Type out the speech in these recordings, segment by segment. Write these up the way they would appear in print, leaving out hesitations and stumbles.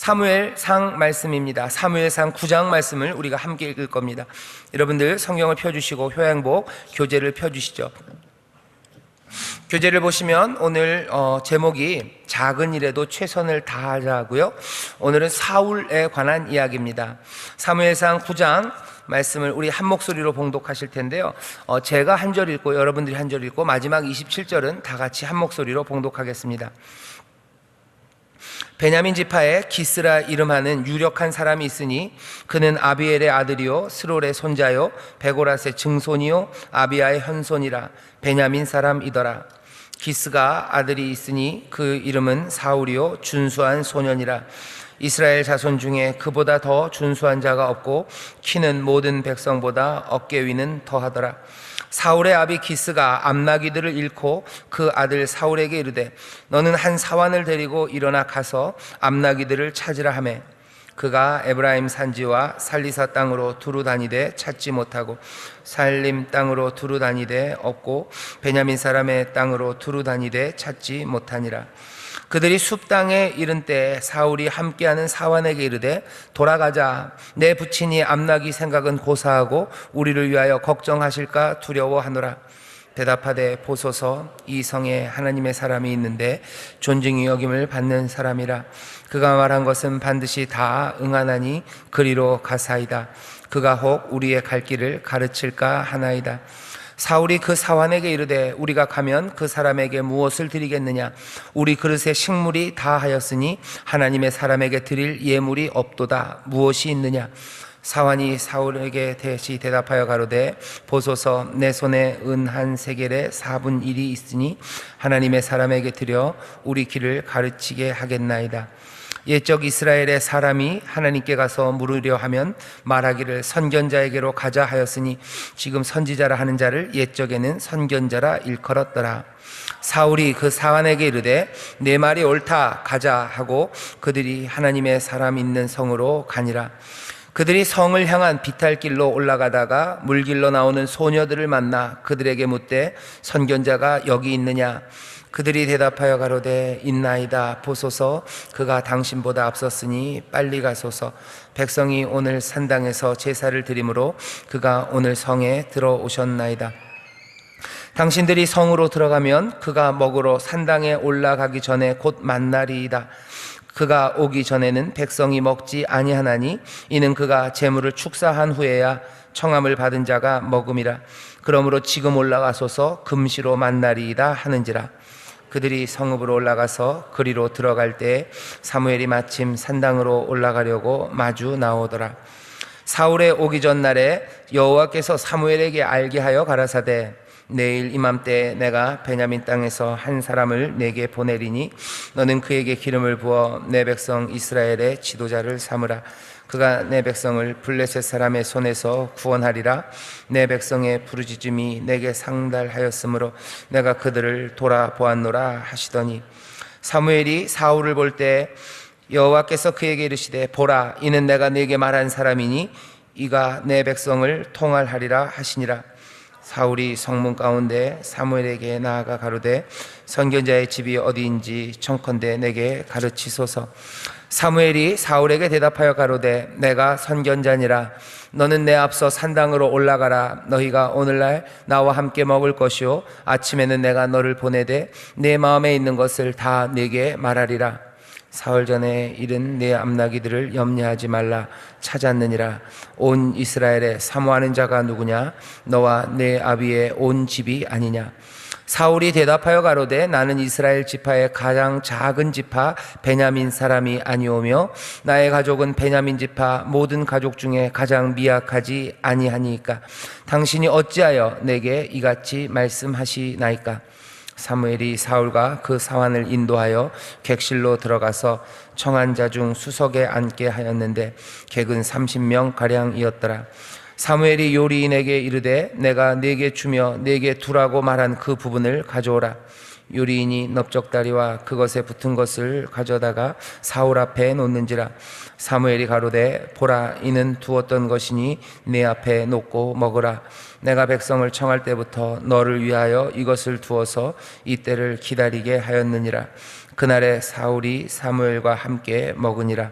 사무엘상 말씀입니다. 사무엘상 9장 말씀을 우리가 함께 읽을 겁니다. 여러분들 성경을 펴주시고 효양복 교재를 펴주시죠. 교재를 보시면 오늘 제목이 작은 일에도 최선을 다하자고요. 오늘은 사울에 관한 이야기입니다. 사무엘상 9장 말씀을 우리 한 목소리로 봉독하실 텐데요. 제가 한 절 읽고 여러분들이 한 절 읽고 마지막 27절은 다 같이 한 목소리로 봉독하겠습니다. 베냐민 지파에 기스라 이름하는 유력한 사람이 있으니 그는 아비엘의 아들이요 스롤의 손자요 베고랏의 증손이요 아비야의 현손이라. 베냐민 사람이더라. 기스가 아들이 있으니 그 이름은 사울이요 준수한 소년이라. 이스라엘 자손 중에 그보다 더 준수한 자가 없고 키는 모든 백성보다 어깨 위는 더하더라. 사울의 아비 기스가 암나귀들을 잃고 그 아들 사울에게 이르되 너는 한 사환을 데리고 일어나 가서 암나귀들을 찾으라 하매 그가 에브라임 산지와 살리사 땅으로 두루 다니되 찾지 못하고 살림 땅으로 두루 다니되 없고 베냐민 사람의 땅으로 두루 다니되 찾지 못하니라. 그들이 숲 땅에 이른 때 사울이 함께하는 사환에게 이르되 돌아가자. 내 부친이 암나귀 생각은 고사하고 우리를 위하여 걱정하실까 두려워하노라. 대답하되 보소서 이 성에 하나님의 사람이 있는데 존중이 여김을 받는 사람이라. 그가 말한 것은 반드시 다 응하나니 그리로 가사이다. 그가 혹 우리의 갈 길을 가르칠까 하나이다. 사울이 그 사환에게 이르되 우리가 가면 그 사람에게 무엇을 드리겠느냐? 우리 그릇에 식물이 다하였으니 하나님의 사람에게 드릴 예물이 없도다. 무엇이 있느냐? 사환이 사울에게 대시 대답하여 가로되 보소서 내 손에 은 한 세겔의 4분 1이 있으니 하나님의 사람에게 드려 우리 길을 가르치게 하겠나이다. 옛적 이스라엘의 사람이 하나님께 가서 물으려 하면 말하기를 선견자에게로 가자 하였으니 지금 선지자라 하는 자를 옛적에는 선견자라 일컬었더라. 사울이 그 사환에게 이르되 내 말이 옳다 가자 하고 그들이 하나님의 사람 있는 성으로 가니라. 그들이 성을 향한 비탈길로 올라가다가 물길로 나오는 소녀들을 만나 그들에게 묻되 선견자가 여기 있느냐? 그들이 대답하여 가로되 있나이다. 보소서 그가 당신보다 앞섰으니 빨리 가소서. 백성이 오늘 산당에서 제사를 드리므로 그가 오늘 성에 들어오셨나이다. 당신들이 성으로 들어가면 그가 먹으러 산당에 올라가기 전에 곧 만나리이다. 그가 오기 전에는 백성이 먹지 아니하나니 이는 그가 제물을 축사한 후에야 청함을 받은 자가 먹음이라. 그러므로 지금 올라가소서 금시로 만나리이다 하는지라. 그들이 성읍으로 올라가서 그리로 들어갈 때 사무엘이 마침 산당으로 올라가려고 마주 나오더라. 사울의 오기 전날에 여호와께서 사무엘에게 알게 하여 가라사대 내일 이맘때 내가 베냐민 땅에서 한 사람을 내게 보내리니 너는 그에게 기름을 부어 내 백성 이스라엘의 지도자를 삼으라. 그가 내 백성을 블레셋 사람의 손에서 구원하리라. 내 백성의 부르짖음이 내게 상달하였으므로 내가 그들을 돌아보았노라 하시더니 사무엘이 사울을 볼 때 여호와께서 그에게 이르시되 보라 이는 내가 네게 말한 사람이니 이가 내 백성을 통할하리라 하시니라. 사울이 성문 가운데 사무엘에게 나아가 가로되 선견자의 집이 어디인지 청컨대 내게 가르치소서. 사무엘이 사울에게 대답하여 가로되 내가 선견자니라. 너는 내 앞서 산당으로 올라가라. 너희가 오늘날 나와 함께 먹을 것이요 아침에는 내가 너를 보내되 내 마음에 있는 것을 다 네게 말하리라. 사흘 전에 잃은 내 암나귀들을 염려하지 말라. 찾았느니라. 온 이스라엘에 사모하는 자가 누구냐? 너와 내 아비의 온 집이 아니냐? 사울이 대답하여 가로되 나는 이스라엘 지파의 가장 작은 지파 베냐민 사람이 아니오며 나의 가족은 베냐민 지파 모든 가족 중에 가장 미약하지 아니하니까 당신이 어찌하여 내게 이같이 말씀하시나이까? 사무엘이 사울과 그 사환을 인도하여 객실로 들어가서 청한 자 중 수석에 앉게 하였는데 객은 30명 가량이었더라. 사무엘이 요리인에게 이르되 내가 네게 주며 네게 두라고 말한 그 부분을 가져오라. 요리인이 넓적다리와 그것에 붙은 것을 가져다가 사울 앞에 놓는지라. 사무엘이 가로되 보라 이는 두었던 것이니 네 앞에 놓고 먹으라. 내가 백성을 청할 때부터 너를 위하여 이것을 두어서 이때를 기다리게 하였느니라. 그날에 사울이 사무엘과 함께 먹으니라.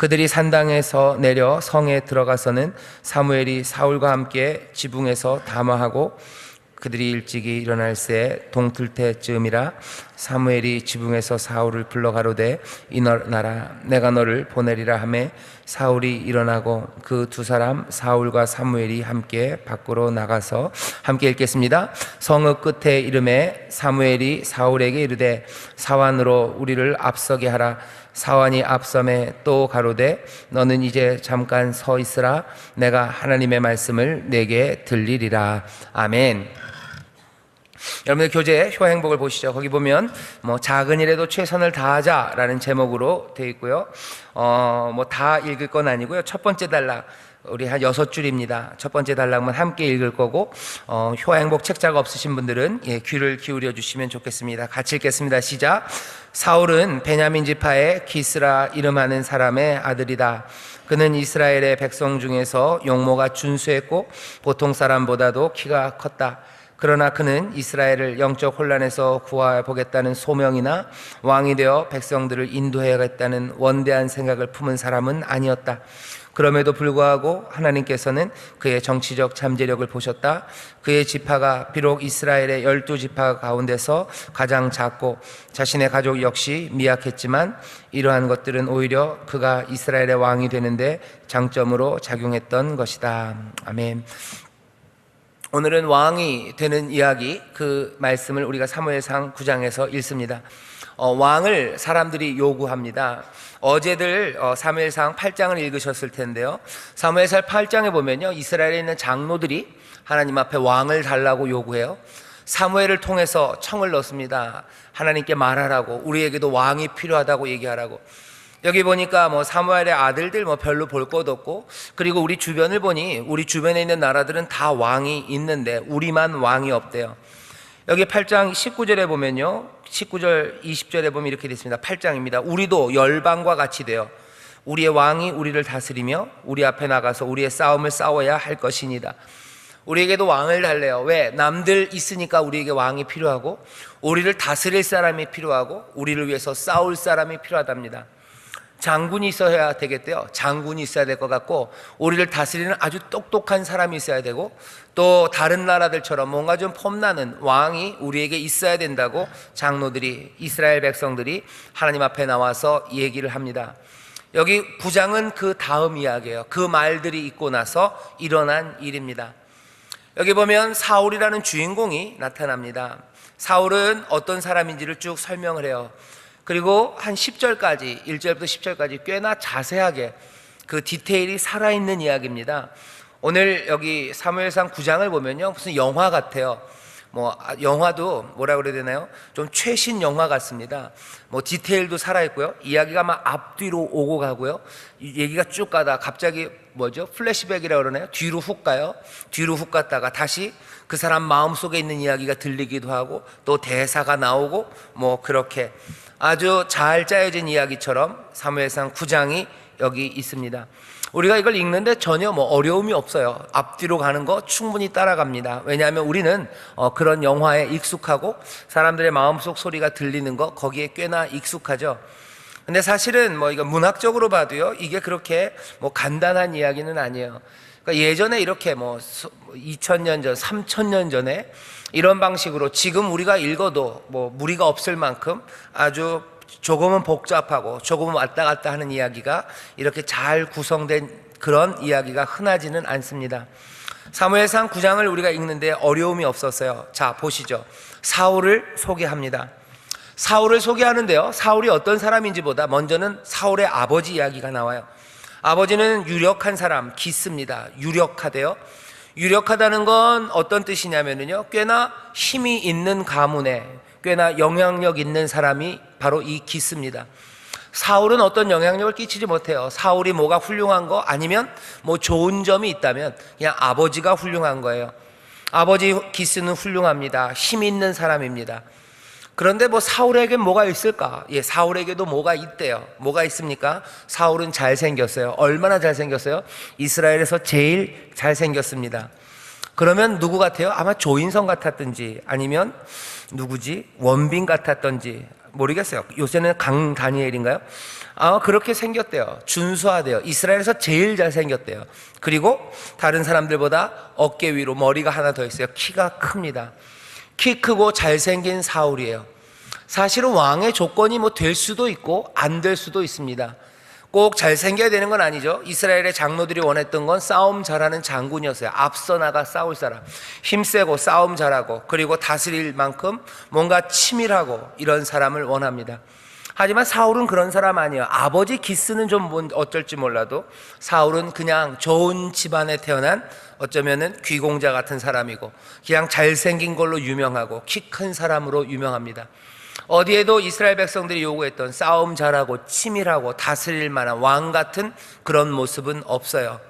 그들이 산당에서 내려 성에 들어가서는 사무엘이 사울과 함께 지붕에서 담화하고 그들이 일찍이 일어날새 동틀때쯤이라 사무엘이 지붕에서 사울을 불러 가로되 일어나라 내가 너를 보내리라 하매 사울이 일어나고 그 두 사람 사울과 사무엘이 함께 밖으로 나가서 함께 읽겠습니다. 성읍 끝에 이름에 사무엘이 사울에게 이르되 사완으로 우리를 앞서게 하라. 사완이 앞섬에 또 가로되 너는 이제 잠깐 서 있으라. 내가 하나님의 말씀을 내게 들리리라. 아멘. 여러분들 교재 효행복을 보시죠. 거기 보면 작은 일에도 최선을 다하자라는 제목으로 되어 있고요. 다 읽을 건 아니고요. 첫 번째 단락 우리 한 6줄입니다. 첫 번째 단락만 함께 읽을 거고 효행복 책자가 없으신 분들은 귀를 기울여 주시면 좋겠습니다. 같이 읽겠습니다. 시작. 사울은 베냐민 지파의 기스라 이름하는 사람의 아들이다. 그는 이스라엘의 백성 중에서 용모가 준수했고 보통 사람보다도 키가 컸다. 그러나 그는 이스라엘을 영적 혼란에서 구하보겠다는 소명이나 왕이 되어 백성들을 인도해야겠다는 원대한 생각을 품은 사람은 아니었다. 그럼에도 불구하고 하나님께서는 그의 정치적 잠재력을 보셨다. 그의 지파가 비록 이스라엘의 12지파 가운데서 가장 작고 자신의 가족 역시 미약했지만 이러한 것들은 오히려 그가 이스라엘의 왕이 되는데 장점으로 작용했던 것이다. 아멘. 오늘은 왕이 되는 이야기, 그 말씀을 우리가 사무엘상 9장에서 읽습니다. 왕을 사람들이 요구합니다. 어제들 사무엘상 8장을 읽으셨을 텐데요. 사무엘상 8장에 보면요, 이스라엘에 있는 장로들이 하나님 앞에 왕을 달라고 요구해요. 사무엘을 통해서 청을 넣습니다. 하나님께 말하라고, 우리에게도 왕이 필요하다고 얘기하라고. 여기 보니까 사무엘의 아들들 별로 볼 것 없고, 그리고 우리 주변을 보니 우리 주변에 있는 나라들은 다 왕이 있는데 우리만 왕이 없대요. 여기 8장 19절에 보면요, 19절 20절에 보면 이렇게 되어 있습니다. 8장입니다. 우리도 열방과 같이 되어 우리의 왕이 우리를 다스리며 우리 앞에 나가서 우리의 싸움을 싸워야 할 것이니다. 우리에게도 왕을 달래요. 왜? 남들 있으니까 우리에게 왕이 필요하고, 우리를 다스릴 사람이 필요하고, 우리를 위해서 싸울 사람이 필요하답니다. 장군이 있어야 되겠대요. 장군이 있어야 될 것 같고, 우리를 다스리는 아주 똑똑한 사람이 있어야 되고, 또 다른 나라들처럼 뭔가 좀 폼나는 왕이 우리에게 있어야 된다고 장로들이, 이스라엘 백성들이 하나님 앞에 나와서 얘기를 합니다. 여기 9장은 그 다음 이야기예요. 그 말들이 있고 나서 일어난 일입니다. 여기 보면 사울이라는 주인공이 나타납니다. 사울은 어떤 사람인지를 쭉 설명을 해요. 그리고 한 10절까지, 1절부터 10절까지 꽤나 자세하게 그 디테일이 살아있는 이야기입니다. 오늘 여기 사무엘상 9장을 보면요, 무슨 영화 같아요. 영화도 뭐라 그래야 되나요? 좀 최신 영화 같습니다. 디테일도 살아있고요. 이야기가 막 앞뒤로 오고 가고요. 얘기가 쭉 가다 갑자기 플래시백이라고 그러나요? 뒤로 훅 가요. 뒤로 훅 갔다가 다시 그 사람 마음속에 있는 이야기가 들리기도 하고, 또 대사가 나오고, 그렇게 아주 잘 짜여진 이야기처럼 사무엘상 9장이 여기 있습니다. 우리가 이걸 읽는데 전혀 어려움이 없어요. 앞뒤로 가는 거 충분히 따라갑니다. 왜냐하면 우리는 그런 영화에 익숙하고 사람들의 마음속 소리가 들리는 거 거기에 꽤나 익숙하죠. 근데 사실은 이거 문학적으로 봐도요, 이게 그렇게 간단한 이야기는 아니에요. 그러니까 예전에 이렇게 2000년 전, 3000년 전에 이런 방식으로 지금 우리가 읽어도 무리가 없을 만큼 아주 조금은 복잡하고 조금은 왔다 갔다 하는 이야기가 이렇게 잘 구성된 그런 이야기가 흔하지는 않습니다. 사무엘상 9장을 우리가 읽는데 어려움이 없었어요. 자, 보시죠. 사울을 소개합니다. 사울을 소개하는데요, 사울이 어떤 사람인지 보다 먼저는 사울의 아버지 이야기가 나와요. 아버지는 유력한 사람, 기스입니다. 유력하대요. 유력하다는 건 어떤 뜻이냐면요, 꽤나 힘이 있는 가문에 꽤나 영향력 있는 사람이 바로 이 기스입니다. 사울은 어떤 영향력을 끼치지 못해요. 사울이 뭐가 훌륭한 거 아니면 좋은 점이 있다면 그냥 아버지가 훌륭한 거예요. 아버지 기스는 훌륭합니다. 힘 있는 사람입니다. 그런데 사울에게 뭐가 있을까? 사울에게도 뭐가 있대요. 뭐가 있습니까? 사울은 잘생겼어요. 얼마나 잘생겼어요? 이스라엘에서 제일 잘생겼습니다. 그러면 누구 같아요? 아마 조인성 같았든지, 아니면 누구지? 원빈 같았던지, 모르겠어요. 요새는 강 다니엘인가요? 그렇게 생겼대요. 준수하대요. 이스라엘에서 제일 잘생겼대요. 그리고 다른 사람들보다 어깨 위로 머리가 하나 더 있어요. 키가 큽니다. 키 크고 잘생긴 사울이에요. 사실은 왕의 조건이 뭐 될 수도 있고 안 될 수도 있습니다. 꼭 잘생겨야 되는 건 아니죠. 이스라엘의 장로들이 원했던 건 싸움 잘하는 장군이었어요. 앞서 나가 싸울 사람, 힘세고 싸움 잘하고 그리고 다스릴 만큼 뭔가 치밀하고 이런 사람을 원합니다. 하지만 사울은 그런 사람 아니에요. 아버지 기스는 좀 어쩔지 몰라도 사울은 그냥 좋은 집안에 태어난 어쩌면은 귀공자 같은 사람이고 그냥 잘생긴 걸로 유명하고 키 큰 사람으로 유명합니다. 어디에도 이스라엘 백성들이 요구했던 싸움 잘하고 치밀하고 다스릴 만한 왕 같은 그런 모습은 없어요.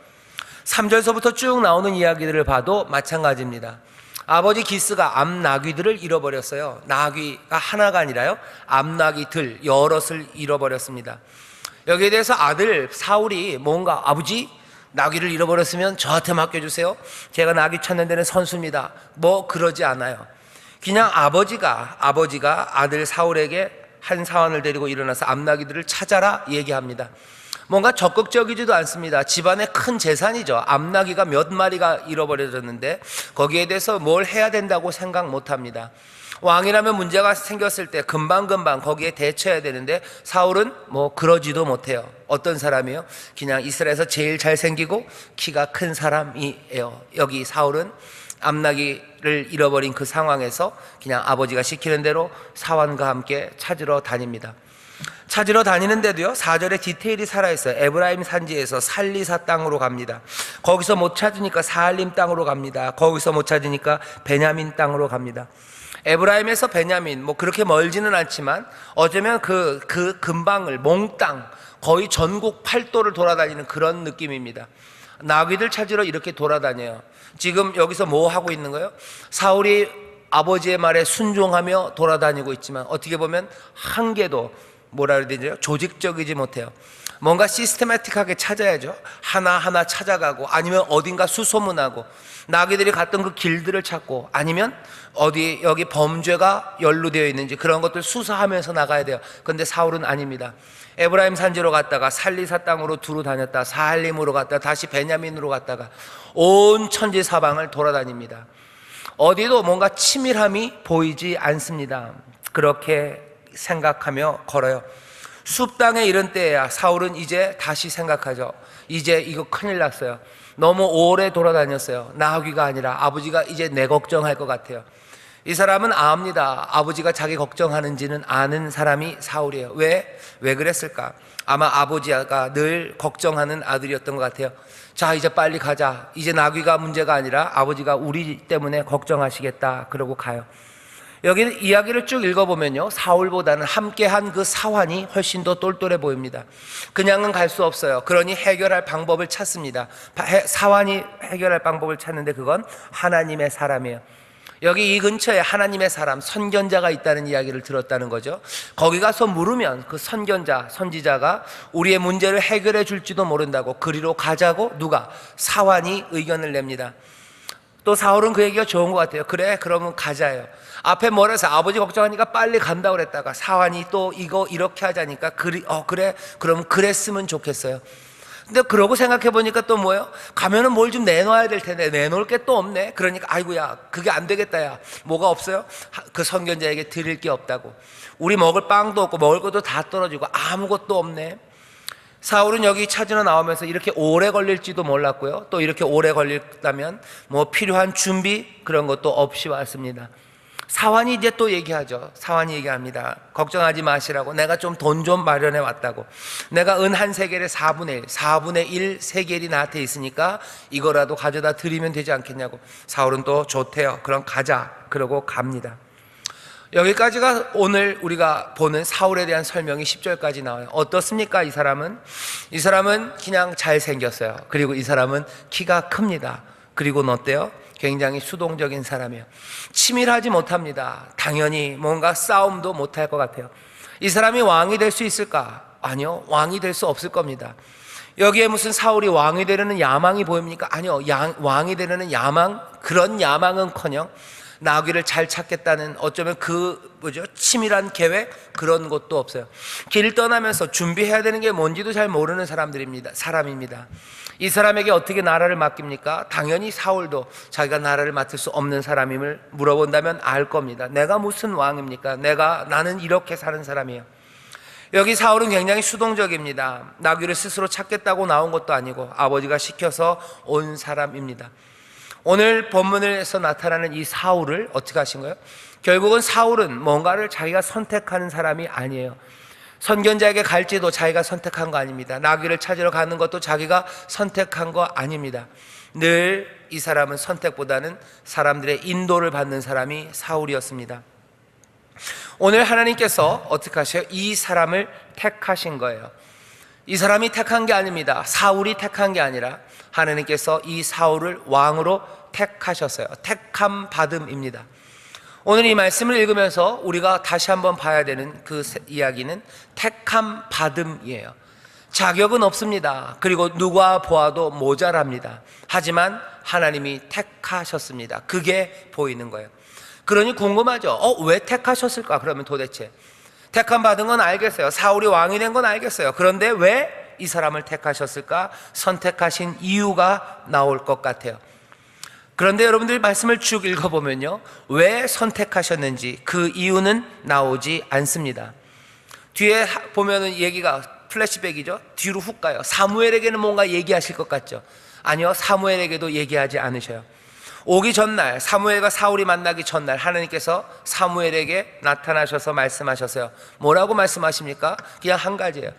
3절서부터 쭉 나오는 이야기들을 봐도 마찬가지입니다. 아버지 기스가 암나귀들을 잃어버렸어요. 나귀가 하나가 아니라요, 암나귀들 여럿을 잃어버렸습니다. 여기에 대해서 아들 사울이 뭔가, 아버지 나귀를 잃어버렸으면 저한테 맡겨주세요. 제가 나귀 찾는 데는 선수입니다. 뭐 그러지 않아요. 그냥 아버지가 아들 사울에게 한 사환을 데리고 일어나서 암나귀들을 찾아라 얘기합니다. 뭔가 적극적이지도 않습니다. 집안의 큰 재산이죠. 암나귀가 몇 마리가 잃어버려졌는데 거기에 대해서 뭘 해야 된다고 생각 못합니다. 왕이라면 문제가 생겼을 때 금방금방 거기에 대처해야 되는데 사울은 뭐 그러지도 못해요. 어떤 사람이에요? 그냥 이스라엘에서 제일 잘생기고 키가 큰 사람이에요. 여기 사울은 암나귀를 잃어버린 그 상황에서 그냥 아버지가 시키는 대로 사환과 함께 찾으러 다닙니다. 찾으러 다니는데도요, 4절에 디테일이 살아있어요. 에브라임 산지에서 살리사 땅으로 갑니다. 거기서 못 찾으니까 사알림 땅으로 갑니다. 거기서 못 찾으니까 베냐민 땅으로 갑니다. 에브라임에서 베냐민, 뭐 그렇게 멀지는 않지만 어쩌면 그 근방을 몽땅 거의 전국 팔도를 돌아다니는 그런 느낌입니다. 나귀들 찾으러 이렇게 돌아다녀요. 지금 여기서 뭐 하고 있는 거예요? 사울이 아버지의 말에 순종하며 돌아다니고 있지만 어떻게 보면 한 개도 뭐라 그래야 되죠? 조직적이지 못해요. 뭔가 시스테마틱하게 찾아야죠. 하나하나 찾아가고 아니면 어딘가 수소문하고 나귀들이 갔던 그 길들을 찾고 아니면 어디 여기 범죄가 연루되어 있는지 그런 것들 수사하면서 나가야 돼요. 그런데 사울은 아닙니다. 에브라임 산지로 갔다가 살리사 땅으로 두루 다녔다, 사할림으로 갔다, 다시 베냐민으로 갔다가 온 천지 사방을 돌아다닙니다. 어디도 뭔가 치밀함이 보이지 않습니다. 그렇게 생각하며 걸어요. 숲땅에 이른 때야 사울은 이제 다시 생각하죠. 이제 이거 큰일 났어요. 너무 오래 돌아다녔어요. 나귀가 아니라 아버지가 이제 내 걱정할 것 같아요. 이 사람은 압니다. 아버지가 자기 걱정하는지는 아는 사람이 사울이에요. 왜 그랬을까? 아마 아버지가 늘 걱정하는 아들이었던 것 같아요. 자, 이제 빨리 가자. 이제 나귀가 문제가 아니라 아버지가 우리 때문에 걱정하시겠다. 그러고 가요. 여기 이야기를 쭉 읽어보면요, 사울보다는 함께한 그 사환이 훨씬 더 똘똘해 보입니다. 그냥은 갈 수 없어요. 그러니 해결할 방법을 찾습니다. 사환이 해결할 방법을 찾는데 그건 하나님의 사람이에요. 여기 이 근처에 하나님의 사람, 선견자가 있다는 이야기를 들었다는 거죠. 거기 가서 물으면 그 선견자, 선지자가 우리의 문제를 해결해 줄지도 모른다고, 그리로 가자고 누가? 사환이 의견을 냅니다. 또 사울은 그 얘기가 좋은 것 같아요. 그래, 그러면 가자요. 앞에 뭐라 해서 아버지 걱정하니까 빨리 간다고 그랬다가 사환이 또 이거 이렇게 하자니까 그래, 그럼 그랬으면 좋겠어요. 근데 그러고 생각해 보니까 또 뭐예요? 가면은 뭘 좀 내놔야 될 텐데 내놓을 게 또 없네. 그러니까 아이고야, 그게 안 되겠다. 야, 뭐가 없어요? 그 선견자에게 드릴 게 없다고. 우리 먹을 빵도 없고 먹을 것도 다 떨어지고 아무것도 없네. 사울은 여기 찾으러 나오면서 이렇게 오래 걸릴지도 몰랐고요. 또 이렇게 오래 걸렸다면 뭐 필요한 준비 그런 것도 없이 왔습니다. 사환이 이제 또 얘기하죠. 사환이 얘기합니다. 걱정하지 마시라고. 내가 좀 돈 좀 마련해 왔다고. 내가 은 한 세겔에 4분의 1 세겔이 나한테 있으니까 이거라도 가져다 드리면 되지 않겠냐고. 사울은 또 좋대요. 그럼 가자. 그러고 갑니다. 여기까지가 오늘 우리가 보는 사울에 대한 설명이 10절까지 나와요. 어떻습니까? 이 사람은 그냥 잘생겼어요. 그리고 이 사람은 키가 큽니다. 그리고는 어때요? 굉장히 수동적인 사람이에요. 치밀하지 못합니다. 당연히 뭔가 싸움도 못할 것 같아요. 이 사람이 왕이 될 수 있을까? 아니요, 왕이 될 수 없을 겁니다. 여기에 무슨 사울이 왕이 되려는 야망이 보입니까? 아니요, 왕이 되려는 야망, 그런 야망은커녕 나귀를 잘 찾겠다는 어쩌면 그 치밀한 계획 그런 것도 없어요. 길 떠나면서 준비해야 되는 게 뭔지도 잘 모르는 사람입니다. 이 사람에게 어떻게 나라를 맡깁니까? 당연히 사울도 자기가 나라를 맡을 수 없는 사람임을 물어본다면 알 겁니다. 내가 무슨 왕입니까? 나는 이렇게 사는 사람이에요. 여기 사울은 굉장히 수동적입니다. 나귀를 스스로 찾겠다고 나온 것도 아니고 아버지가 시켜서 온 사람입니다. 오늘 본문에서 나타나는 이 사울을 어떻게 하신 거예요? 결국은 사울은 뭔가를 자기가 선택하는 사람이 아니에요. 선견자에게 갈지도 자기가 선택한 거 아닙니다. 나귀를 찾으러 가는 것도 자기가 선택한 거 아닙니다. 늘 이 사람은 선택보다는 사람들의 인도를 받는 사람이 사울이었습니다. 오늘 하나님께서 어떻게 하셔요? 이 사람을 택하신 거예요. 이 사람이 택한 게 아닙니다. 사울이 택한 게 아니라 하나님께서 이 사울을 왕으로 택하셨어요. 택함 받음입니다. 오늘 이 말씀을 읽으면서 우리가 다시 한번 봐야 되는 그 이야기는 택함 받음이에요. 자격은 없습니다. 그리고 누가 보아도 모자랍니다. 하지만 하나님이 택하셨습니다. 그게 보이는 거예요. 그러니 궁금하죠. 왜 택하셨을까? 그러면 도대체 택함 받은 건 알겠어요. 사울이 왕이 된 건 알겠어요. 그런데 왜 이 사람을 택하셨을까? 선택하신 이유가 나올 것 같아요. 그런데 여러분들이 말씀을 쭉 읽어보면요, 왜 선택하셨는지 그 이유는 나오지 않습니다. 뒤에 보면은 얘기가 플래시백이죠. 뒤로 훅 가요. 사무엘에게는 뭔가 얘기하실 것 같죠? 아니요, 사무엘에게도 얘기하지 않으셔요. 오기 전날, 사무엘과 사울이 만나기 전날 하나님께서 사무엘에게 나타나셔서 말씀하셨어요. 뭐라고 말씀하십니까? 그냥 한 가지예요.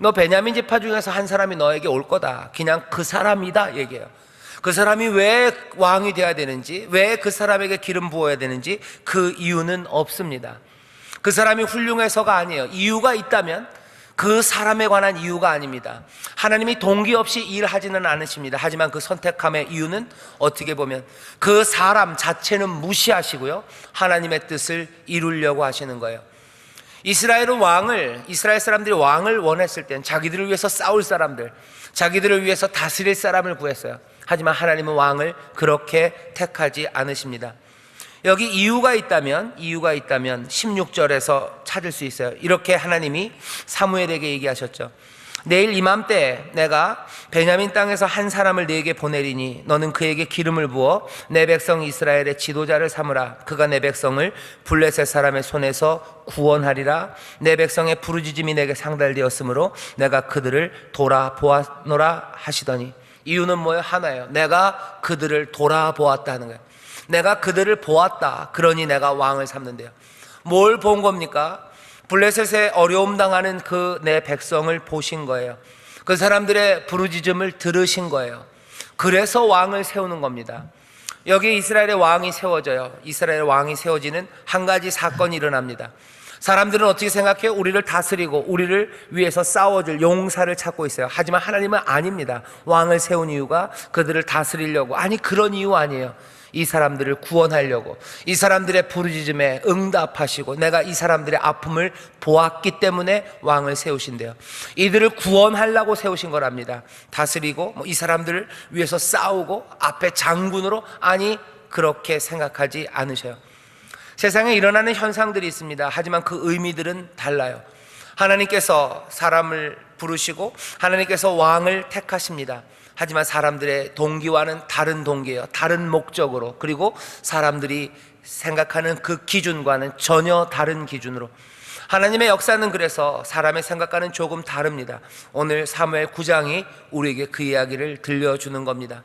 너 베냐민 지파 중에서 한 사람이 너에게 올 거다. 그냥 그 사람이다 얘기해요. 그 사람이 왜 왕이 돼야 되는지, 왜 그 사람에게 기름 부어야 되는지 그 이유는 없습니다. 그 사람이 훌륭해서가 아니에요. 이유가 있다면 그 사람에 관한 이유가 아닙니다. 하나님이 동기 없이 일하지는 않으십니다. 하지만 그 선택함의 이유는 어떻게 보면 그 사람 자체는 무시하시고요, 하나님의 뜻을 이루려고 하시는 거예요. 이스라엘 사람들이 왕을 원했을 땐 자기들을 위해서 싸울 사람들, 자기들을 위해서 다스릴 사람을 구했어요. 하지만 하나님은 왕을 그렇게 택하지 않으십니다. 여기 이유가 있다면 16절에서 찾을 수 있어요. 이렇게 하나님이 사무엘에게 얘기하셨죠. 내일 이맘때 내가 베냐민 땅에서 한 사람을 네게 보내리니 너는 그에게 기름을 부어 내 백성 이스라엘의 지도자를 삼으라. 그가 내 백성을 블레셋 사람의 손에서 구원하리라. 내 백성의 부르짖음이 내게 상달되었으므로 내가 그들을 돌아보았노라 하시더니, 이유는 뭐예요? 하나예요. 내가 그들을 돌아보았다는 거예요. 내가 그들을 보았다. 그러니 내가 왕을 삼는데요. 뭘 본 겁니까? 블레셋에 어려움 당하는 그 내 백성을 보신 거예요. 그 사람들의 부르짖음을 들으신 거예요. 그래서 왕을 세우는 겁니다. 여기 이스라엘의 왕이 세워져요. 이스라엘의 왕이 세워지는 한 가지 사건이 일어납니다. 사람들은 어떻게 생각해요? 우리를 다스리고 우리를 위해서 싸워줄 용사를 찾고 있어요. 하지만 하나님은 아닙니다. 왕을 세운 이유가 그들을 다스리려고, 아니 그런 이유 아니에요. 이 사람들을 구원하려고, 이 사람들의 부르짖음에 응답하시고 내가 이 사람들의 아픔을 보았기 때문에 왕을 세우신대요. 이들을 구원하려고 세우신 거랍니다. 다스리고 이 사람들을 위해서 싸우고 앞에 장군으로, 아니 그렇게 생각하지 않으셔요. 세상에 일어나는 현상들이 있습니다. 하지만 그 의미들은 달라요. 하나님께서 사람을 부르시고 하나님께서 왕을 택하십니다. 하지만 사람들의 동기와는 다른 동기예요. 다른 목적으로, 그리고 사람들이 생각하는 그 기준과는 전혀 다른 기준으로. 하나님의 역사는 그래서 사람의 생각과는 조금 다릅니다. 오늘 사무엘 9장이 우리에게 그 이야기를 들려주는 겁니다.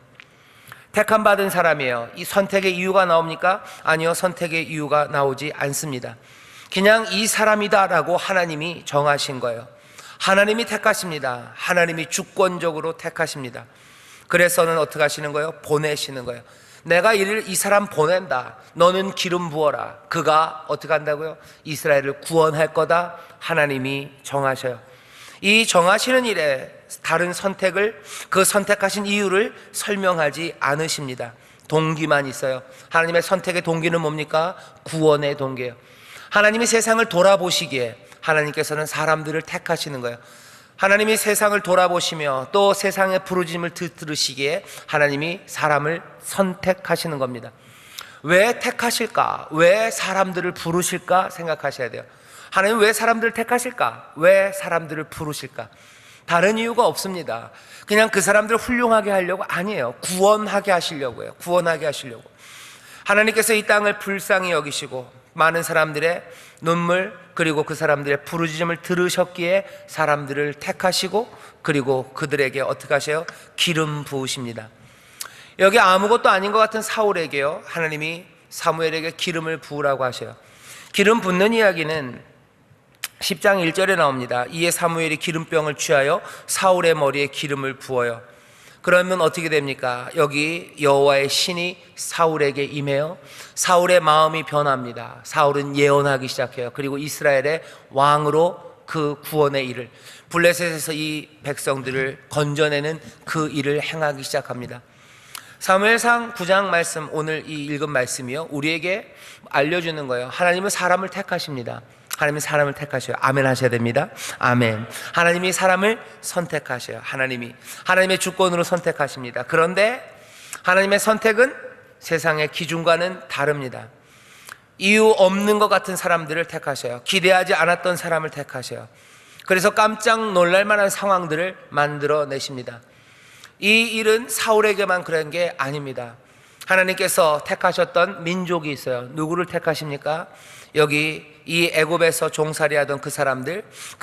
택함 받은 사람이에요. 이 선택의 이유가 나옵니까? 아니요, 선택의 이유가 나오지 않습니다. 그냥 이 사람이다라고 하나님이 정하신 거예요. 하나님이 택하십니다. 하나님이 주권적으로 택하십니다. 그래서는 어떻게 하시는 거예요? 보내시는 거예요. 내가 이 사람 보낸다. 너는 기름 부어라. 그가 어떻게 한다고요? 이스라엘을 구원할 거다. 하나님이 정하셔요. 이 정하시는 일에 다른 선택을, 그 선택하신 이유를 설명하지 않으십니다. 동기만 있어요. 하나님의 선택의 동기는 뭡니까? 구원의 동기예요. 하나님이 세상을 돌아보시기에 하나님께서는 사람들을 택하시는 거예요. 하나님이 세상을 돌아보시며 또 세상의 부르짖음을 들으시기에 하나님이 사람을 선택하시는 겁니다. 왜 택하실까? 왜 사람들을 부르실까? 생각하셔야 돼요. 하나님 왜 사람들을 택하실까? 왜 사람들을 부르실까? 다른 이유가 없습니다. 그냥 그 사람들을 훌륭하게 하려고 아니에요. 구원하게 하시려고요. 구원하게 하시려고. 하나님께서 이 땅을 불쌍히 여기시고 많은 사람들의 눈물 그리고 그 사람들의 부르짖음을 들으셨기에 사람들을 택하시고 그리고 그들에게 어떻게 하셔요? 기름 부으십니다. 여기 아무것도 아닌 것 같은 사울에게요, 하나님이 사무엘에게 기름을 부으라고 하셔요. 기름 붓는 이야기는 10장 1절에 나옵니다. 이에 사무엘이 기름병을 취하여 사울의 머리에 기름을 부어요. 그러면 어떻게 됩니까? 여기 여호와의 신이 사울에게 임해요. 사울의 마음이 변합니다. 사울은 예언하기 시작해요. 그리고 이스라엘의 왕으로 그 구원의 일을, 블레셋에서 이 백성들을 건져내는 그 일을 행하기 시작합니다. 사무엘상 9장 말씀, 오늘 이 읽은 말씀이요, 우리에게 알려주는 거예요. 하나님은 사람을 택하십니다. 하나님은 사람을 택하셔요. 아멘 하셔야 됩니다. 아멘. 하나님이 사람을 선택하셔요. 하나님의 주권으로 선택하십니다. 그런데 하나님의 선택은 세상의 기준과는 다릅니다. 이유 없는 것 같은 사람들을 택하셔요. 기대하지 않았던 사람을 택하셔요. 그래서 깜짝 놀랄 만한 상황들을 만들어내십니다. 이 일은 사울에게만 그런 게 아닙니다. 하나님께서 택하셨던 민족이 있어요. 누구를 택하십니까? 여기 이 애굽에서 종살이하던 그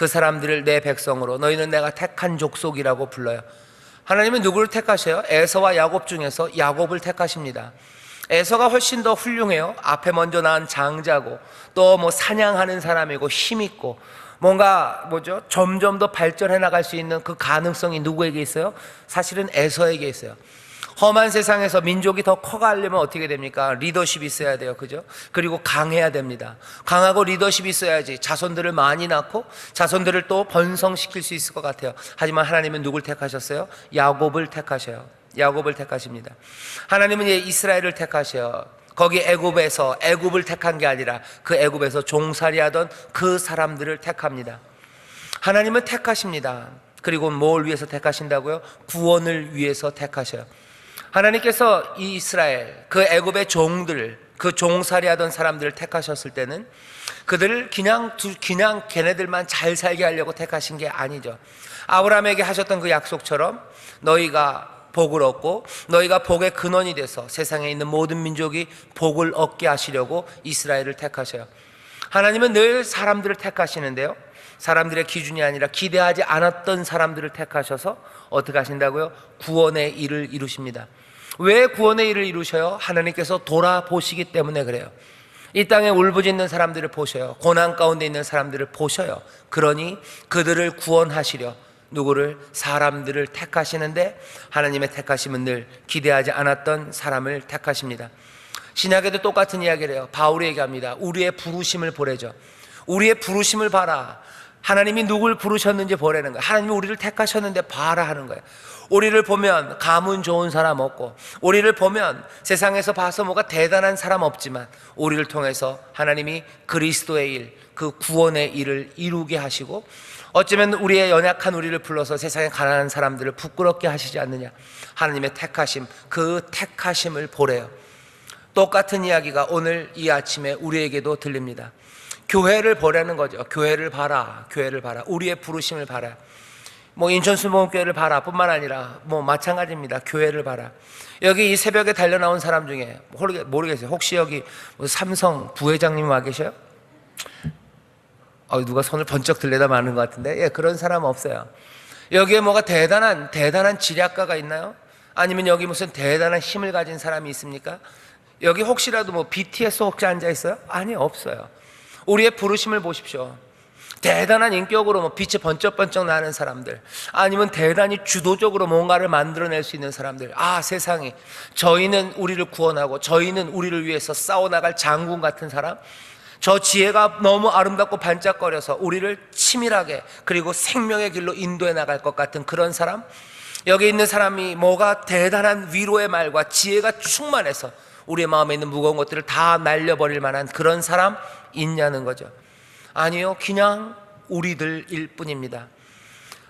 사람들을 내 백성으로, 너희는 내가 택한 족속이라고 불러요. 하나님은 누구를 택하셔요? 에서와 야곱 중에서 야곱을 택하십니다. 에서가 훨씬 더 훌륭해요. 앞에 먼저 낳은 장자고 또 뭐 사냥하는 사람이고 힘있고 뭔가 점점 더 발전해 나갈 수 있는 그 가능성이 누구에게 있어요? 사실은 에서에게 있어요. 험한 세상에서 민족이 더 커가려면 어떻게 됩니까? 리더십이 있어야 돼요. 그죠? 그리고 강해야 됩니다. 강하고 리더십이 있어야지 자손들을 많이 낳고 자손들을 또 번성시킬 수 있을 것 같아요. 하지만 하나님은 누굴 택하셨어요? 야곱을 택하셔요. 야곱을 택하십니다. 하나님은 이스라엘을 택하셔요. 거기 애굽에서 애굽을 택한 게 아니라 그 애굽에서 종살이하던 그 사람들을 택합니다. 하나님은 택하십니다. 그리고 뭘 위해서 택하신다고요? 구원을 위해서 택하셔요. 하나님께서 이 이스라엘, 그 애굽의 종들, 그 종살이하던 사람들을 택하셨을 때는 그들을 그냥 걔네들만 잘 살게 하려고 택하신 게 아니죠. 아브라함에게 하셨던 그 약속처럼 너희가 복을 얻고 너희가 복의 근원이 돼서 세상에 있는 모든 민족이 복을 얻게 하시려고 이스라엘을 택하셔요. 하나님은 늘 사람들을 택하시는데요, 사람들의 기준이 아니라 기대하지 않았던 사람들을 택하셔서 어떻게 하신다고요? 구원의 일을 이루십니다. 왜 구원의 일을 이루셔요? 하나님께서 돌아보시기 때문에 그래요. 이 땅에 울부짖는 사람들을 보셔요. 고난 가운데 있는 사람들을 보셔요. 그러니 그들을 구원하시려 누구를? 사람들을 택하시는데 하나님의 택하심은 늘 기대하지 않았던 사람을 택하십니다. 신약에도 똑같은 이야기를 해요. 바울이 얘기합니다. 우리의 부르심을 보래죠. 우리의 부르심을 봐라. 하나님이 누굴 부르셨는지 보라는 거예요. 하나님이 우리를 택하셨는데 봐라 하는 거예요. 우리를 보면 가문 좋은 사람 없고, 우리를 보면 세상에서 봐서 뭐가 대단한 사람 없지만 우리를 통해서 하나님이 그리스도의 일, 그 구원의 일을 이루게 하시고, 어쩌면 우리의 연약한 우리를 불러서 세상에 가난한 사람들을 부끄럽게 하시지 않느냐. 하나님의 택하심, 그 택하심을 보래요. 똑같은 이야기가 오늘 이 아침에 우리에게도 들립니다. 교회를 보라는 거죠. 교회를 봐라. 교회를 봐라. 우리의 부르심을 봐라. 인천순복음교회를 봐라 뿐만 아니라 마찬가지입니다. 교회를 봐라. 여기 이 새벽에 달려 나온 사람 중에 모르겠어요. 혹시 여기 삼성 부회장님 와 계셔요? 누가 손을 번쩍 들려다 마는 것 같은데, 그런 사람 없어요. 여기에 뭐가 대단한 지략가가 있나요? 아니면 여기 무슨 대단한 힘을 가진 사람이 있습니까? 여기 혹시라도 BTS 혹시 앉아 있어요? 아니, 없어요. 우리의 부르심을 보십시오. 대단한 인격으로 빛이 번쩍번쩍 나는 사람들, 아니면 대단히 주도적으로 뭔가를 만들어낼 수 있는 사람들. 세상에 저희는 우리를 구원하고 저희는 우리를 위해서 싸워나갈 장군 같은 사람, 저 지혜가 너무 아름답고 반짝거려서 우리를 치밀하게 그리고 생명의 길로 인도해 나갈 것 같은 그런 사람, 여기 있는 사람이 뭐가 대단한 위로의 말과 지혜가 충만해서 우리의 마음에 있는 무거운 것들을 다 날려버릴 만한 그런 사람 있냐는 거죠. 아니요, 그냥 우리들일 뿐입니다.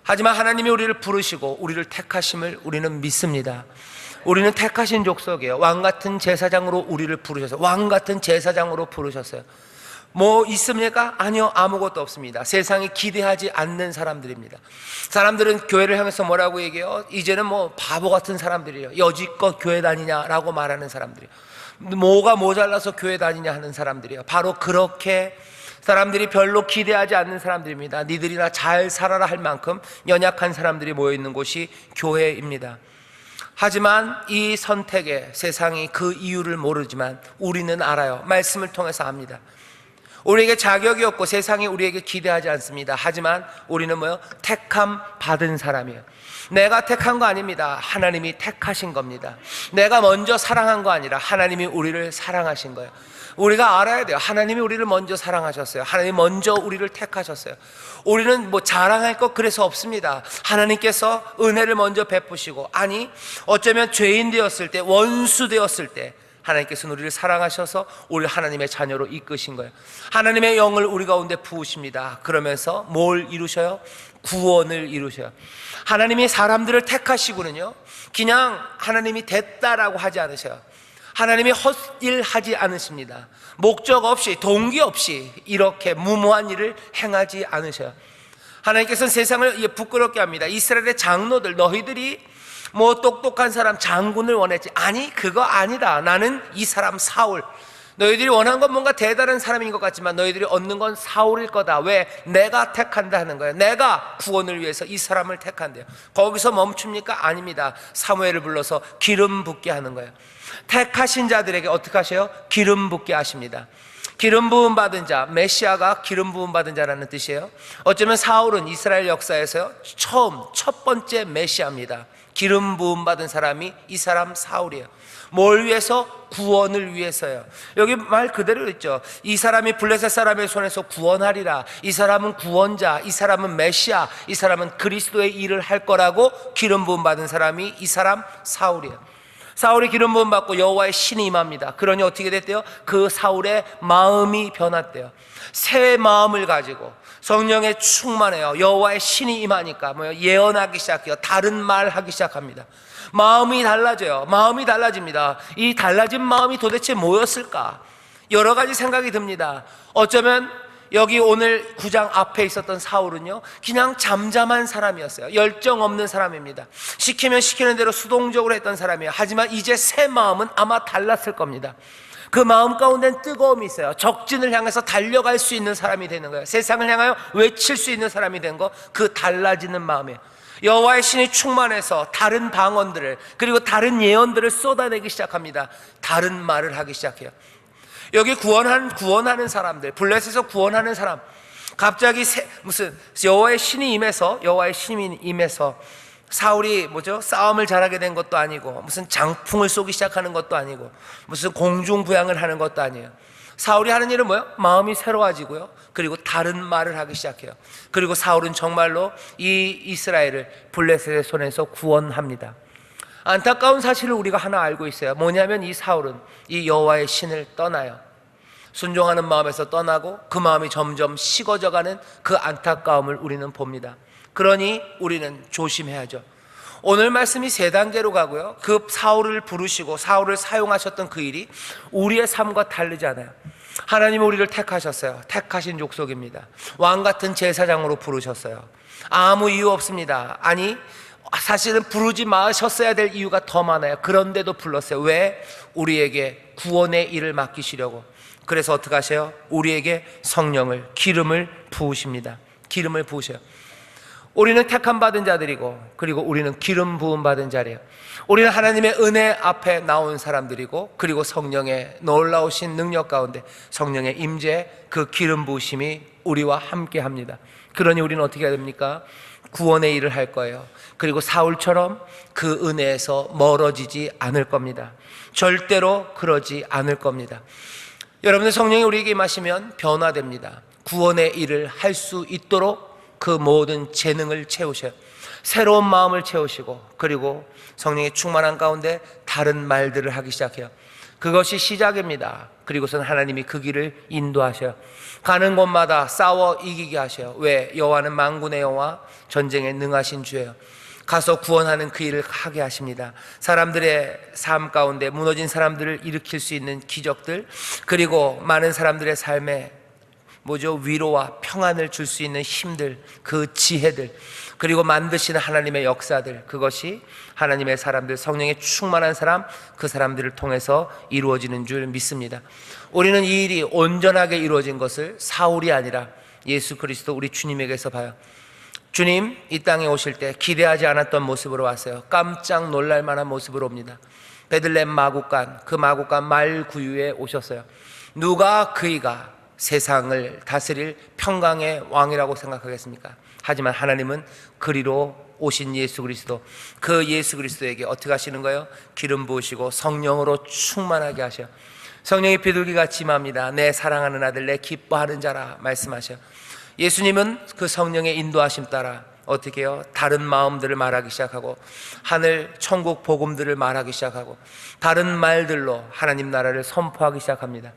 하지만 하나님이 우리를 부르시고 우리를 택하심을 우리는 믿습니다. 우리는 택하신 족속이에요. 왕같은 제사장으로 우리를 부르셔서, 왕같은 제사장으로 부르셨어요. 뭐 있습니까? 아니요, 아무것도 없습니다. 세상이 기대하지 않는 사람들입니다. 사람들은 교회를 향해서 뭐라고 얘기해요? 이제는 뭐 바보 같은 사람들이에요. 여지껏 교회 다니냐라고 말하는 사람들이에요. 뭐가 모자라서 교회 다니냐 하는 사람들이에요. 바로 그렇게 사람들이 별로 기대하지 않는 사람들입니다. 니들이나 잘 살아라 할 만큼 연약한 사람들이 모여있는 곳이 교회입니다. 하지만 이 선택에 세상이 그 이유를 모르지만 우리는 알아요. 말씀을 통해서 압니다. 우리에게 자격이 없고 세상이 우리에게 기대하지 않습니다. 하지만 우리는 뭐요? 택함 받은 사람이에요. 내가 택한 거 아닙니다. 하나님이 택하신 겁니다. 내가 먼저 사랑한 거 아니라 하나님이 우리를 사랑하신 거예요. 우리가 알아야 돼요. 하나님이 우리를 먼저 사랑하셨어요. 하나님이 먼저 우리를 택하셨어요. 우리는 뭐 자랑할 것 그래서 없습니다. 하나님께서 은혜를 먼저 베푸시고, 아니 어쩌면 죄인 되었을 때, 원수 되었을 때 하나님께서는 우리를 사랑하셔서 우리를 하나님의 자녀로 이끄신 거예요. 하나님의 영을 우리 가운데 부으십니다. 그러면서 뭘 이루셔요? 구원을 이루셔요. 하나님이 사람들을 택하시고는요, 그냥 하나님이 됐다라고 하지 않으셔요. 하나님이 헛일하지 않으십니다. 목적 없이, 동기 없이 이렇게 무모한 일을 행하지 않으셔요. 하나님께서는 세상을 부끄럽게 합니다. 이스라엘의 장로들, 너희들이 뭐 똑똑한 사람 장군을 원했지. 아니, 그거 아니다. 나는 이 사람 사울. 너희들이 원한 건 뭔가 대단한 사람인 것 같지만 너희들이 얻는 건 사울일 거다. 왜? 내가 택한다 하는 거예요. 내가 구원을 위해서 이 사람을 택한대요. 거기서 멈춥니까? 아닙니다. 사무엘을 불러서 기름 붓게 하는 거예요. 택하신 자들에게 어떻게 하셔요? 기름 붓게 하십니다. 기름 부음 받은 자, 메시아가 기름 부음 받은 자라는 뜻이에요. 어쩌면 사울은 이스라엘 역사에서요, 첫 번째 메시아입니다. 기름 부음 받은 사람이 이 사람 사울이에요. 뭘 위해서? 구원을 위해서요. 여기 말 그대로 있죠. 이 사람이 블레셋 사람의 손에서 구원하리라. 이 사람은 구원자, 이 사람은 메시아, 이 사람은 그리스도의 일을 할 거라고 기름 부음 받은 사람이 이 사람 사울이에요. 사울이 기름 부음 받고 여호와의 신이 임합니다. 그러니 어떻게 됐대요? 그 사울의 마음이 변했대요. 새 마음을 가지고 성령에 충만해요. 여호와의 신이 임하니까 뭐요? 예언하기 시작해요. 다른 말 하기 시작합니다. 마음이 달라져요. 마음이 달라집니다. 이 달라진 마음이 도대체 뭐였을까? 여러 가지 생각이 듭니다. 어쩌면 여기 오늘 9장 앞에 있었던 사울은요, 그냥 잠잠한 사람이었어요. 열정 없는 사람입니다. 시키면 시키는 대로 수동적으로 했던 사람이에요. 하지만 이제 새 마음은 아마 달랐을 겁니다. 그 마음 가운데는 뜨거움이 있어요. 적진을 향해서 달려갈 수 있는 사람이 되는 거예요. 세상을 향하여 외칠 수 있는 사람이 된 거, 그 달라지는 마음이에요. 여호와의 신이 충만해서 다른 방언들을, 그리고 다른 예언들을 쏟아내기 시작합니다. 다른 말을 하기 시작해요. 여기 구원하는 사람들, 블레셋에서 구원하는 사람, 갑자기 무슨 여호와의 신이 임해서 사울이 싸움을 잘하게 된 것도 아니고, 무슨 장풍을 쏘기 시작하는 것도 아니고, 무슨 공중부양을 하는 것도 아니에요. 사울이 하는 일은 뭐예요? 마음이 새로워지고요, 그리고 다른 말을 하기 시작해요. 그리고 사울은 정말로 이 이스라엘을 블레셋의 손에서 구원합니다. 안타까운 사실을 우리가 하나 알고 있어요. 뭐냐면 이 사울은 이 여호와의 신을 떠나요. 순종하는 마음에서 떠나고 그 마음이 점점 식어져가는 그 안타까움을 우리는 봅니다. 그러니 우리는 조심해야죠. 오늘 말씀이 세 단계로 가고요, 그 사울을 부르시고 사울을 사용하셨던 그 일이 우리의 삶과 다르지 않아요. 하나님은 우리를 택하셨어요. 택하신 족속입니다. 왕같은 제사장으로 부르셨어요. 아무 이유 없습니다. 아니, 사실은 부르지 마셨어야 될 이유가 더 많아요. 그런데도 불렀어요. 왜? 우리에게 구원의 일을 맡기시려고. 그래서 어떻게 하세요? 우리에게 성령을, 기름을 부으십니다. 기름을 부으셔요. 우리는 택함 받은 자들이고, 그리고 우리는 기름 부음 받은 자리에요. 우리는 하나님의 은혜 앞에 나온 사람들이고, 그리고 성령의 놀라우신 능력 가운데 성령의 임재, 그 기름 부으심이 우리와 함께 합니다. 그러니 우리는 어떻게 해야 됩니까? 구원의 일을 할 거예요. 그리고 사울처럼 그 은혜에서 멀어지지 않을 겁니다. 절대로 그러지 않을 겁니다. 여러분들, 성령이 우리에게 임하시면 변화됩니다. 구원의 일을 할 수 있도록 그 모든 재능을 채우셔요. 새로운 마음을 채우시고, 그리고 성령의 충만한 가운데 다른 말들을 하기 시작해요. 그것이 시작입니다. 그리고선 하나님이 그 길을 인도하셔요. 가는 곳마다 싸워 이기게 하셔요. 왜? 여호와는 만군의 여호와, 전쟁에 능하신 주예요. 가서 구원하는 그 일을 하게 하십니다. 사람들의 삶 가운데 무너진 사람들을 일으킬 수 있는 기적들, 그리고 많은 사람들의 삶에 위로와 평안을 줄 수 있는 힘들, 그 지혜들, 그리고 만드시는 하나님의 역사들, 그것이 하나님의 사람들, 성령에 충만한 사람, 그 사람들을 통해서 이루어지는 줄 믿습니다. 우리는 이 일이 온전하게 이루어진 것을 사울이 아니라 예수 그리스도 우리 주님에게서 봐요. 주님 이 땅에 오실 때 기대하지 않았던 모습으로 왔어요. 깜짝 놀랄 만한 모습으로 옵니다. 베들레헴 마구간, 그 마구간 말구유에 오셨어요. 누가 그이가 세상을 다스릴 평강의 왕이라고 생각하겠습니까? 하지만 하나님은 그리로 오신 예수 그리스도, 그 예수 그리스도에게 어떻게 하시는 거예요? 기름 부으시고 성령으로 충만하게 하셔. 성령이 비둘기같이 임합니다. 내 사랑하는 아들, 내 기뻐하는 자라 말씀하셔. 예수님은 그 성령의 인도하심 따라 어떻게 해요? 다른 마음들을 말하기 시작하고, 하늘 천국 복음들을 말하기 시작하고, 다른 말들로 하나님 나라를 선포하기 시작합니다.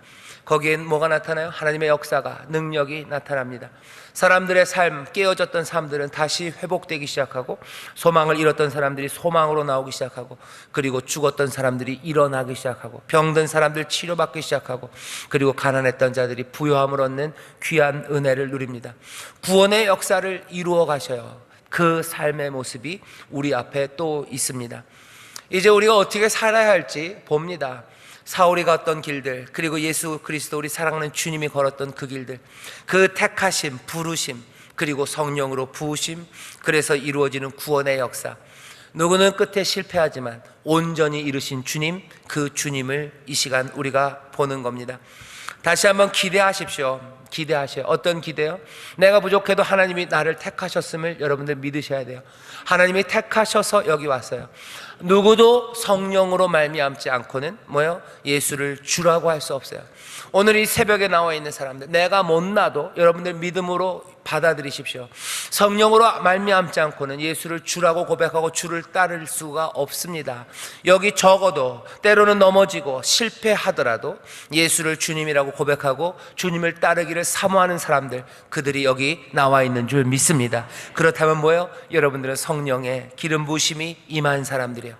거기엔 뭐가 나타나요? 하나님의 역사가, 능력이 나타납니다. 사람들의 삶, 깨어졌던 삶들은 다시 회복되기 시작하고, 소망을 잃었던 사람들이 소망으로 나오기 시작하고, 그리고 죽었던 사람들이 일어나기 시작하고, 병든 사람들 치료받기 시작하고, 그리고 가난했던 자들이 부요함을 얻는 귀한 은혜를 누립니다. 구원의 역사를 이루어 가셔요. 그 삶의 모습이 우리 앞에 또 있습니다. 이제 우리가 어떻게 살아야 할지 봅니다. 사울이 걷던 길들, 그리고 예수 그리스도 우리 사랑하는 주님이 걸었던 그 길들, 그 택하심, 부르심, 그리고 성령으로 부으심, 그래서 이루어지는 구원의 역사. 누구는 끝에 실패하지만 온전히 이루신 주님, 그 주님을 이 시간 우리가 보는 겁니다. 다시 한번 기대하십시오. 기대하셔요. 어떤 기대요? 내가 부족해도 하나님이 나를 택하셨음을 여러분들 믿으셔야 돼요. 하나님이 택하셔서 여기 왔어요. 누구도 성령으로 말미암지 않고는 예수를 주라고 할 수 없어요. 오늘 이 새벽에 나와 있는 사람들, 내가 못나도 여러분들 믿음으로 받아들이십시오. 성령으로 말미암지 않고는 예수를 주라고 고백하고 주를 따를 수가 없습니다. 여기 적어도 때로는 넘어지고 실패하더라도 예수를 주님이라고 고백하고 주님을 따르기를 사모하는 사람들, 그들이 여기 나와 있는 줄 믿습니다. 그렇다면 여러분들은 성령의 기름 부으심이 임한 사람들이에요.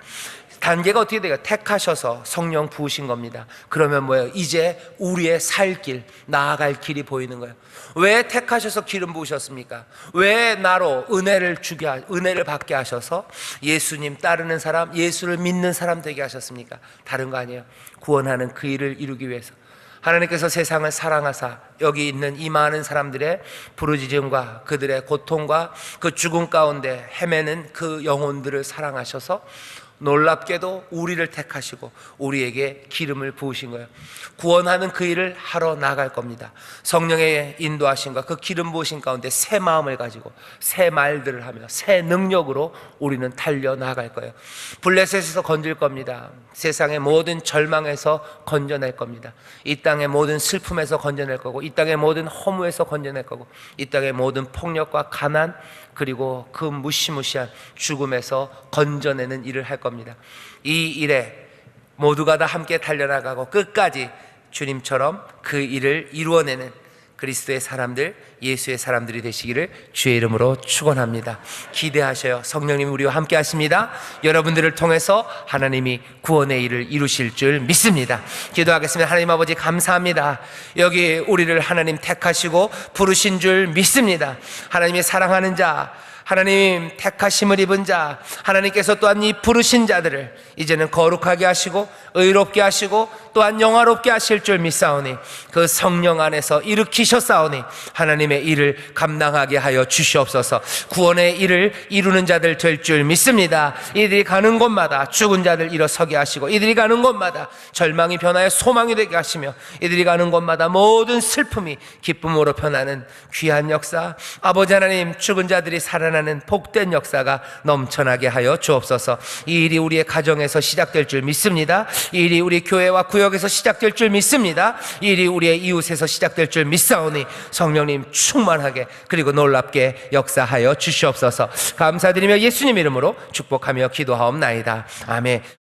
단계가 어떻게 돼요? 택하셔서 성령 부으신 겁니다. 그러면 이제 우리의 살 길, 나아갈 길이 보이는 거예요. 왜 택하셔서 기름 부으셨습니까? 왜 나로 은혜를 받게 하셔서 예수님 따르는 사람, 예수를 믿는 사람 되게 하셨습니까? 다른 거 아니에요. 구원하는 그 일을 이루기 위해서. 하나님께서 세상을 사랑하사 여기 있는 이 많은 사람들의 부르짖음과 그들의 고통과 그 죽음 가운데 헤매는 그 영혼들을 사랑하셔서 놀랍게도 우리를 택하시고 우리에게 기름을 부으신 거예요. 구원하는 그 일을 하러 나갈 겁니다. 성령의 인도하심과 그 기름 부으신 가운데 새 마음을 가지고 새 말들을 하며 새 능력으로 우리는 달려나갈 거예요. 블레셋에서 건질 겁니다. 세상의 모든 절망에서 건져낼 겁니다. 이 땅의 모든 슬픔에서 건져낼 거고, 이 땅의 모든 허무에서 건져낼 거고, 이 땅의 모든 폭력과 가난, 그리고 그 무시무시한 죽음에서 건져내는 일을 할 겁니다. 이 일에 모두가 다 함께 달려나가고 끝까지 주님처럼 그 일을 이루어내는 그리스도의 사람들, 예수의 사람들이 되시기를 주의 이름으로 축원합니다. 기대하셔요. 성령님 우리와 함께 하십니다. 여러분들을 통해서 하나님이 구원의 일을 이루실 줄 믿습니다. 기도하겠습니다. 하나님 아버지 감사합니다. 여기 우리를 하나님 택하시고 부르신 줄 믿습니다. 하나님이 사랑하는 자, 하나님 택하심을 입은 자, 하나님께서 또한 이 부르신 자들을 이제는 거룩하게 하시고 의롭게 하시고 또한 영화롭게 하실 줄 믿사오니 그 성령 안에서 일으키셨사오니 하나님의 일을 감당하게 하여 주시옵소서. 구원의 일을 이루는 자들 될 줄 믿습니다. 이들이 가는 곳마다 죽은 자들 일어서게 하시고, 이들이 가는 곳마다 절망이 변하여 소망이 되게 하시며, 이들이 가는 곳마다 모든 슬픔이 기쁨으로 변하는 귀한 역사, 아버지 하나님, 죽은 자들이 살아나는 복된 역사가 넘쳐나게 하여 주옵소서. 이 일이 우리의 가정에서 시작될 줄 믿습니다. 이 일이 우리 교회와 구역에서 시작될 줄 믿습니다. 이 일이 우리의 이웃에서 시작될 줄 믿사오니 성령님 충만하게 그리고 놀랍게 역사하여 주시옵소서. 감사드리며 예수님 이름으로 축복하며 기도하옵나이다. 아멘.